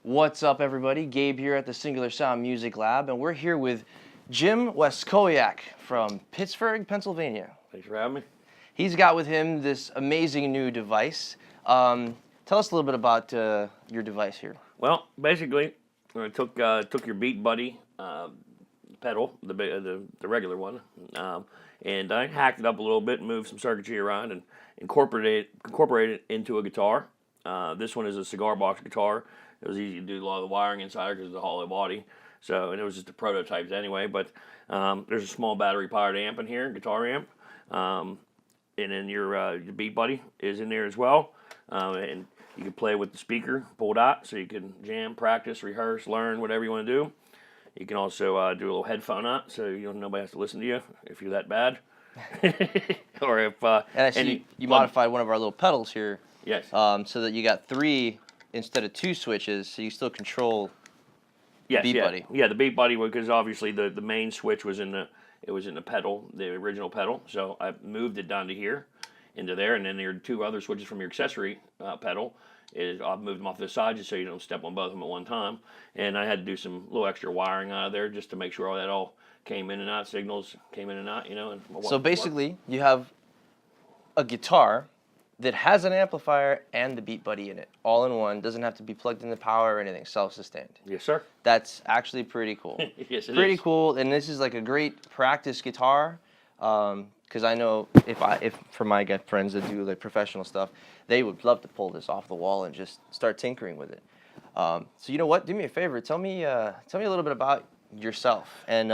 What's up, everybody? Gabe here at the Singular Sound Music Lab, and we're here with Jim Westkowiak from Pittsburgh, Pennsylvania. Thanks for having me. He's got with him this amazing new device. Tell us a little bit about your device here. Well, basically, I took your Beat Buddy pedal, the regular one, and I hacked it up a little bit, and moved some circuitry around, and incorporated it into a guitar. This one is a cigar box guitar. It was easy to do a lot of the wiring inside because it's a hollow body. So, and it was just a prototype anyway. But there's a small battery-powered amp in here, guitar amp, and then your Beat Buddy is in there as well. And you can play with the speaker pulled out, so you can jam, practice, rehearse, learn, whatever you want to do. You can also do a little headphone out, so nobody has to listen to you if you're that bad. Or if and I see you modified one of our little pedals here. Yes. So that you got 3 instead of 2 switches, so you still control the Beat Buddy. Yeah, the Beat Buddy, because obviously the main switch was in the pedal, the original pedal. So I moved it down to here, into there, and then there are 2 other switches from your accessory pedal. I've moved them off to the side just so you don't step on both of them at one time. And I had to do some little extra wiring out of there just to make sure all that came in and out, signals came in and out, And so basically, you have a guitar that has an amplifier and the Beat Buddy in it, all in one. Doesn't have to be plugged into power or anything, self-sustained. Yes, sir. That's actually pretty cool. Yes, it is. Pretty cool, and this is like a great practice guitar. Because I know if for my friends that do like professional stuff, they would love to pull this off the wall and just start tinkering with it. So you know what? Do me a favor. Tell me a little bit about yourself and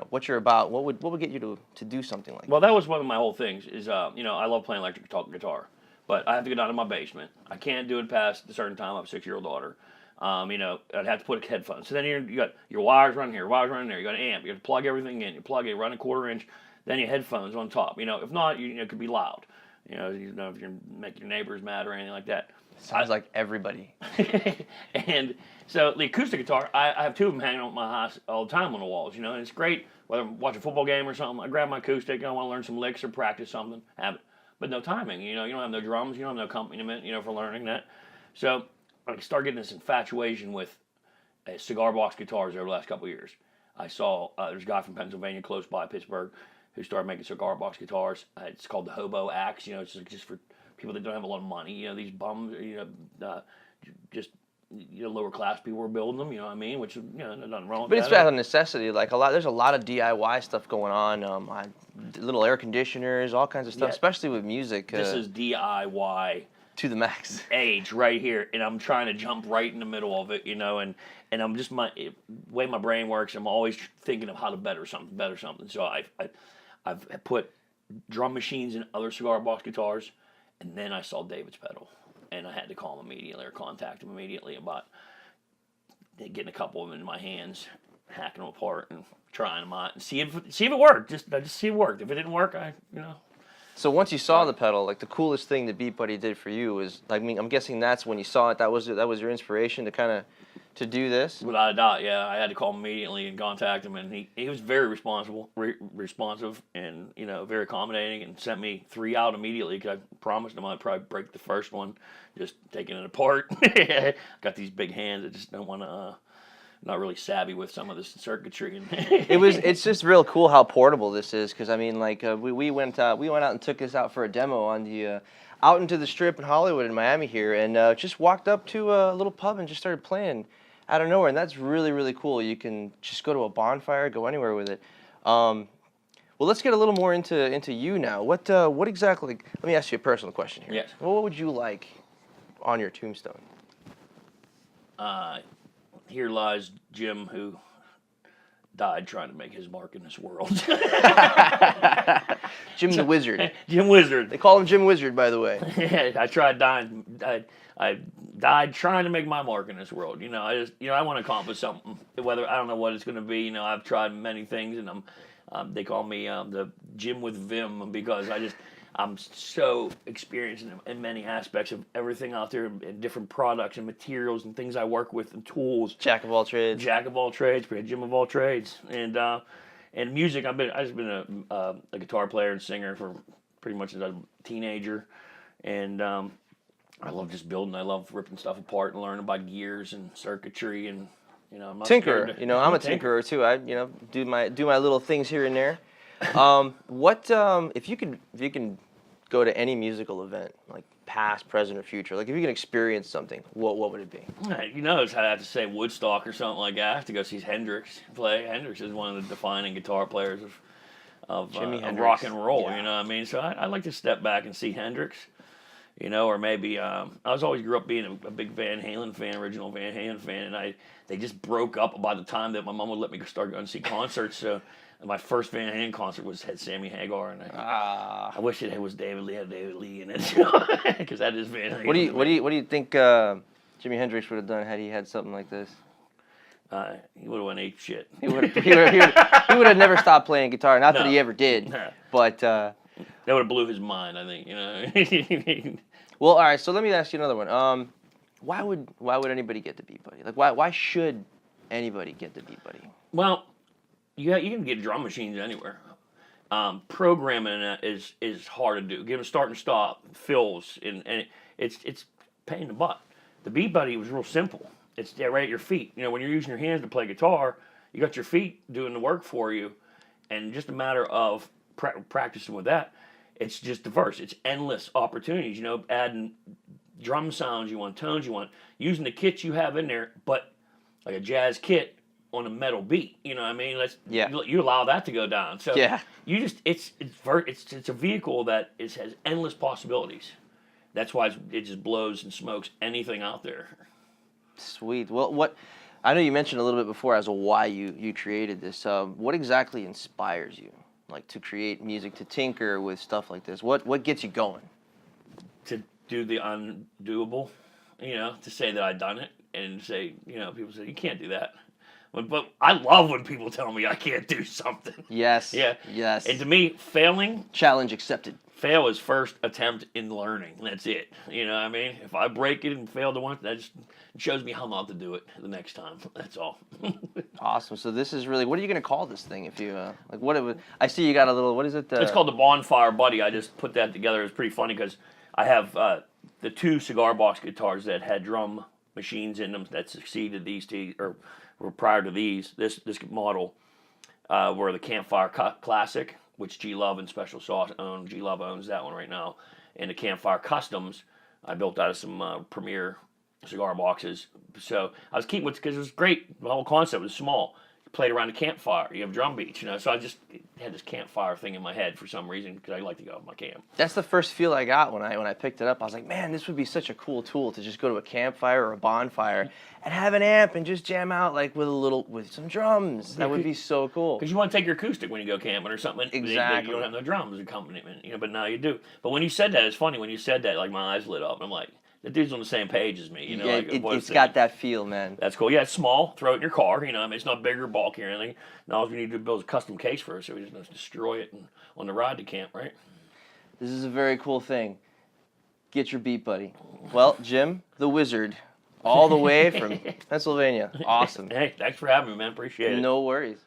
what you're about. What would get you to do something like that? Well, that was one of my whole things. Is I love playing electric guitar, but I have to go down to my basement. I can't do it past a certain time. I have a 6-year-old daughter. I'd have to put headphones. So then you got your wires running here, wires running there. You got an amp. You have to plug everything in. You plug it, run a 1/4 inch. Then your headphones on top. If not, it could be loud. If you make your neighbors mad or anything like that. Sounds like everybody. And so the acoustic guitar, I have 2 of them hanging on my house all the time on the walls. And it's great whether I'm watching a football game or something. I grab my acoustic. I want to learn some licks or practice something. Have it, but no timing. You don't have no drums. You don't have no accompaniment. For learning that. So I started getting this infatuation with cigar box guitars over the last couple of years. I saw there's a guy from Pennsylvania close by Pittsburgh who started making cigar box guitars. It's called the Hobo Axe. It's just for people that don't have a lot of money. These bums, just lower class people were building them. You know what I mean? Which nothing wrong with that. But it's out of necessity. Like there's a lot of DIY stuff going on. Little air conditioners, all kinds of stuff, especially with music. This is DIY to the max. Age right here, and I'm trying to jump right in the middle of it. And I'm just the way my brain works. I'm always thinking of how to better something. So I've put drum machines in other cigar box guitars, and then I saw David's pedal, and I had to call him immediately or contact him immediately about getting a couple of them in my hands, hacking them apart, and trying them out, and see if it worked. Just see if it worked. If it didn't work, So once you saw the pedal, like the coolest thing that Beat Buddy did for you was, I'm guessing that's when you saw it. That was your inspiration to do this? Without a doubt, yeah. I had to call him immediately and contact him, and he was very responsive, and very accommodating, and sent me 3 out immediately because I promised him I'd probably break the first one, just taking it apart. Got these big hands that just don't want to. Not really savvy with some of the circuitry. It's just real cool how portable this is, because we went out and took this out for a demo on the out into the Strip in Hollywood in Miami here, and just walked up to a little pub and just started playing out of nowhere, and that's really, really cool. You can just go to a bonfire, go anywhere with it. Well, let's get a little more into you now. What exactly? Let me ask you a personal question here. Yes. What would you like on your tombstone? Here lies Jim, who died trying to make his mark in this world. Jim the Wizard. Jim Wizard. They call him Jim Wizard, by the way. Yeah, I tried dying. I died trying to make my mark in this world. I want to accomplish something. Whether I don't know what it's going to be. I've tried many things, and they call me the Jim with Vim because I'm so experienced in many aspects of everything out there, and different products and materials and things I work with and tools. Jack of all trades. Jack of all trades, but Jim of all trades. And music, I've just been a guitar player and singer for pretty much as a teenager, and I love just building. I love ripping stuff apart and learning about gears and circuitry and I'm not Tinker. scared to- You know, I'm a tinkerer too. I do my little things here and there. What if you can go to any musical event, like past, present, or future, like if you can experience something, what would it be? I'd have to say Woodstock or something like that. I have to go see Hendrix play. Hendrix is one of the defining guitar players of Jimi Hendrix. rock and roll. Yeah. You know what I mean? So I'd like to step back and see Hendrix. Or maybe I always grew up being a big Van Halen fan, original Van Halen fan, and they just broke up by the time that my mom would let me start going to see concerts. So my first Van Halen concert had Sammy Hagar, and I wish it was David Lee in it, because that is Van Halen. What do you think Jimi Hendrix would have done had he had something like this? He would have went ape shit. He would have never stopped playing guitar. Not that he ever did, No. but. That would have blew his mind, I think. Well, all right. So let me ask you another one. Why would anybody get the Beat Buddy? Like, why should anybody get the Beat Buddy? Well, you can get drum machines anywhere. Programming it is hard to do. Give them start and stop, fills, and it's pain in the butt. The Beat Buddy was real simple. It's right at your feet. When you're using your hands to play guitar, you got your feet doing the work for you, and just a matter of practicing with that. It's just diverse. It's endless opportunities. Adding drum sounds you want, tones you want, using the kits you have in there, but like a jazz kit on a metal beat. You know what I mean? You allow that to go down. So Yeah. you just it's a vehicle that has endless possibilities. That's why it just blows and smokes anything out there. Sweet. Well, I know you mentioned a little bit before as to why you created this. What exactly inspires you, like to create music, to tinker with stuff like this? What gets you going? To do the undoable, to say that I've done it and say, people say you can't do that. But I love when people tell me I can't do something. Yes. Yeah. Yes. And to me, failing. Challenge accepted. Fail is first attempt in learning. That's it. You know what I mean? If I break it and fail to once, that just shows me how not to do it the next time. That's all. Awesome. So this is really, what are you going to call this thing? If you like, what it would? I see you got a little. What is it? It's called the Bonfire Buddy. I just put that together. It's pretty funny because I have the two cigar box guitars that had drum machines in them that succeeded these two, or were prior to these. This model were the Campfire Classic, which G Love and Special Sauce own. G Love owns that one right now. And the Campfire Customs, I built out of some Premier cigar boxes. So I was keeping it because it was great. The whole concept was small. You played around a campfire. You have drum beats, So I just had this campfire thing in my head for some reason because I like to go with my camp. That's the first feel I got when I picked it up. I was like, man, this would be such a cool tool to just go to a campfire or a bonfire and have an amp and just jam out like with some drums. That would be so cool. Because you want to take your acoustic when you go camping or something. Exactly. You don't have no drums accompaniment, but now you do. But when you said that, it's funny when you said that, like my eyes lit up. And I'm like, the dude's on the same page as me. Yeah, it's got that feel, man. That's cool. Yeah, it's small. Throw it in your car. It's not big or bulky or anything. Now all we need to build a custom case for it, so we just destroy it on the ride to camp, right? This is a very cool thing. Get your Beat Buddy. Well, Jim, the Wizard, all the way from Pennsylvania. Awesome. Hey, thanks for having me, man. Appreciate it. No worries.